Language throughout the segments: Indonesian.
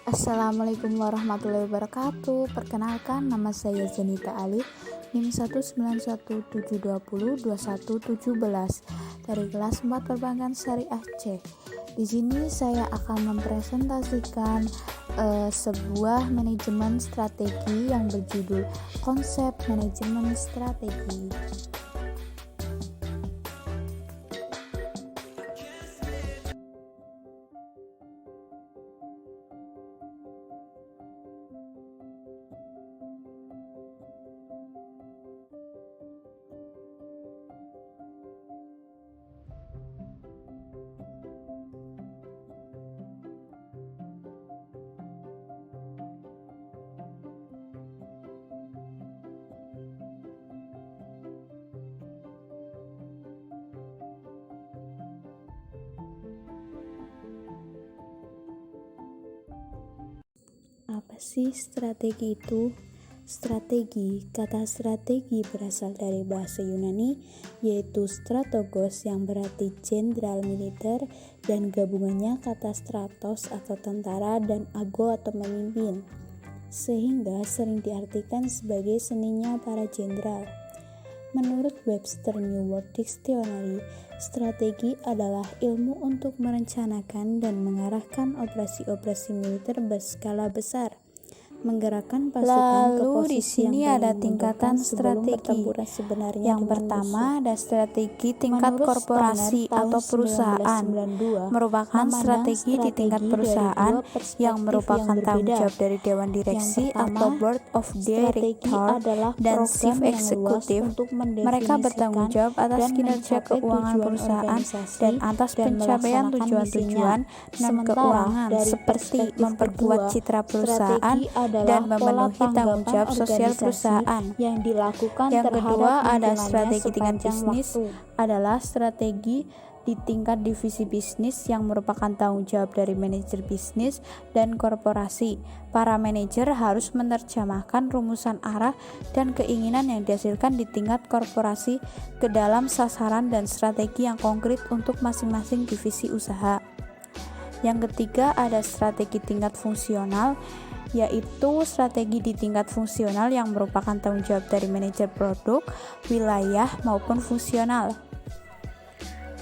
Assalamualaikum warahmatullahi wabarakatuh. Perkenalkan, nama saya Zanita Alif, NIM 191720217 dari kelas 4 Perbankan Syariah C. Di sini saya akan mempresentasikan sebuah manajemen strategi yang berjudul Konsep Manajemen Strategi. Apa sih strategi itu? Kata strategi berasal dari bahasa Yunani, yaitu strategos yang berarti jenderal militer, dan gabungannya kata stratos atau tentara dan ago atau memimpin, sehingga sering diartikan sebagai seninya para jenderal. Menurut Webster New World Dictionary, strategi adalah ilmu untuk merencanakan dan mengarahkan operasi-operasi militer berskala besar, menggerakkan pasukan ke posisi yang ada tingkatan strategi. Yang pertama ada strategi tingkat korporasi atau perusahaan, merupakan strategi di tingkat perusahaan yang merupakan tanggung jawab dari Dewan Direksi atau Board of Director dan Chief Executive. Mereka bertanggung jawab atas kinerja keuangan perusahaan dan atas pencapaian tujuan-tujuan dan keuangan seperti memperkuat citra perusahaan dan memenuhi tanggung jawab sosial perusahaan. Yang kedua ada strategi tingkat bisnis, adalah strategi di tingkat divisi bisnis yang merupakan tanggung jawab dari manajer bisnis dan korporasi. Para manajer harus menerjemahkan rumusan arah dan keinginan yang dihasilkan di tingkat korporasi ke dalam sasaran dan strategi yang konkret untuk masing-masing divisi usaha. Yang ketiga ada strategi tingkat fungsional, yaitu strategi di tingkat fungsional yang merupakan tanggung jawab dari manajer produk, wilayah, maupun fungsional.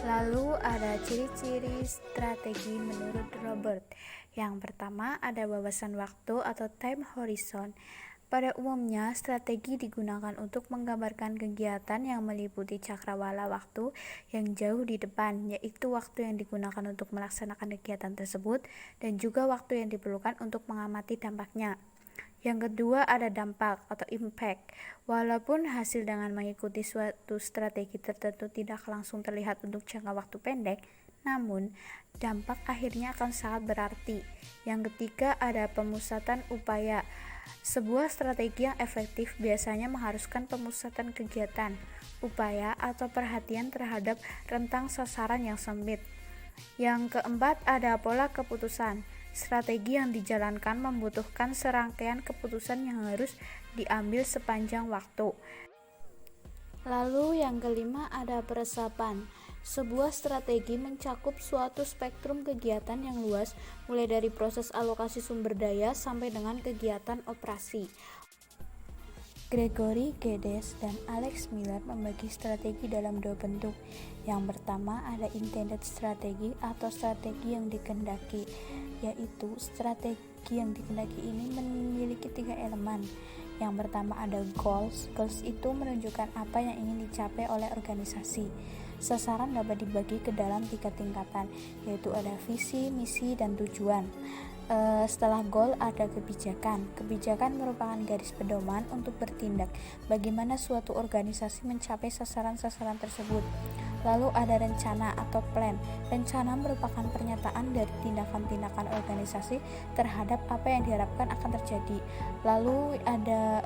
Lalu ada ciri-ciri strategi menurut Robert. Yang pertama ada wawasan waktu atau time horizon. Pada umumnya, strategi digunakan untuk menggambarkan kegiatan yang meliputi cakrawala waktu yang jauh di depan, yaitu waktu yang digunakan untuk melaksanakan kegiatan tersebut dan juga waktu yang diperlukan untuk mengamati dampaknya. Yang kedua ada dampak atau impact. Walaupun hasil dengan mengikuti suatu strategi tertentu tidak langsung terlihat untuk jangka waktu pendek, namun dampak akhirnya akan sangat berarti. Yang ketiga ada pemusatan upaya. Sebuah strategi yang efektif biasanya mengharuskan pemusatan kegiatan, upaya, atau perhatian terhadap rentang sasaran yang sempit. Yang keempat ada pola keputusan. Strategi yang dijalankan membutuhkan serangkaian keputusan yang harus diambil sepanjang waktu. Lalu yang kelima ada peresapan. Sebuah strategi mencakup suatu spektrum kegiatan yang luas, mulai dari proses alokasi sumber daya sampai dengan kegiatan operasi. Gregory Geddes dan Alex Miller membagi strategi dalam dua bentuk. Yang pertama ada intended strategi atau strategi yang dikehendaki, yaitu strategi yang dikehendaki ini memiliki 3 elemen. Yang pertama ada goals. Goals itu menunjukkan apa yang ingin dicapai oleh organisasi. Sasaran dapat dibagi ke dalam 3 tingkatan, yaitu ada visi, misi, dan tujuan. Setelah goal ada kebijakan. Kebijakan merupakan garis pedoman untuk bertindak bagaimana suatu organisasi mencapai sasaran-sasaran tersebut. Lalu ada rencana atau plan. Rencana merupakan pernyataan dari tindakan-tindakan organisasi terhadap apa yang diharapkan akan terjadi. Lalu ada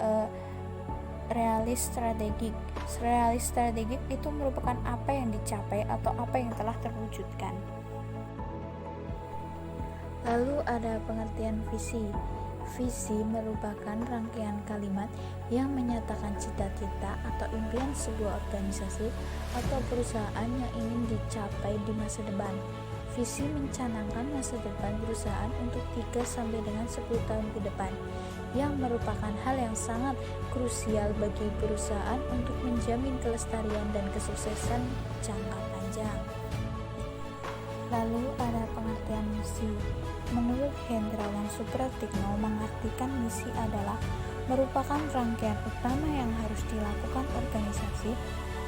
realis strategik. Realis strategik itu merupakan apa yang dicapai atau apa yang telah terwujudkan. Lalu ada pengertian visi. Visi merupakan rangkaian kalimat yang menyatakan cita-cita atau impian sebuah organisasi atau perusahaan yang ingin dicapai di masa depan. Visi mencanangkan masa depan perusahaan untuk 3 sampai dengan 10 tahun ke depan, yang merupakan hal yang sangat krusial bagi perusahaan untuk menjamin kelestarian dan kesuksesan jangka panjang. Lalu ada pengertian misi. Menurut Hendrawan Supratikno, mengartikan misi adalah merupakan rangkaian utama yang harus dilakukan organisasi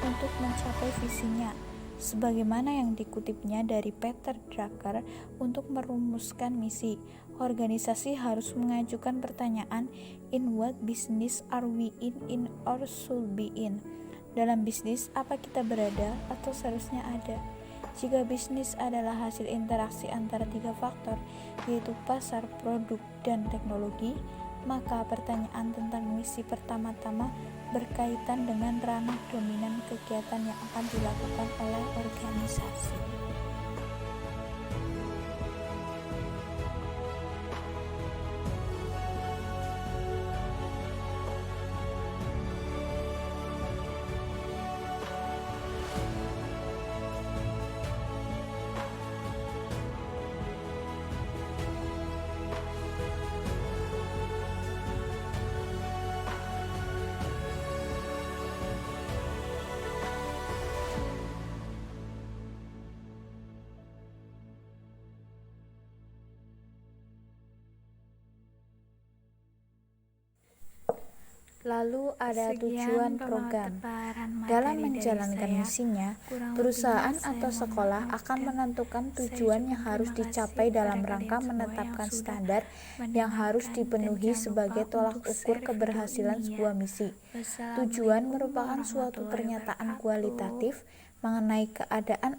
untuk mencapai visinya, sebagaimana yang dikutipnya dari Peter Drucker. Untuk merumuskan misi, organisasi harus mengajukan pertanyaan, in what business are we in or should be in? Dalam bisnis, apa kita berada atau seharusnya ada? Jika bisnis adalah hasil interaksi antara 3 faktor, yaitu pasar, produk, dan teknologi, maka pertanyaan tentang misi pertama-tama berkaitan dengan ranah dominan kegiatan yang akan dilakukan oleh organisasi. Lalu ada tujuan program. Dalam menjalankan misinya, perusahaan atau sekolah akan menentukan tujuan yang harus dicapai dalam rangka menetapkan standar yang harus dipenuhi sebagai tolak ukur keberhasilan sebuah misi. Tujuan merupakan suatu pernyataan kualitatif mengenai keadaan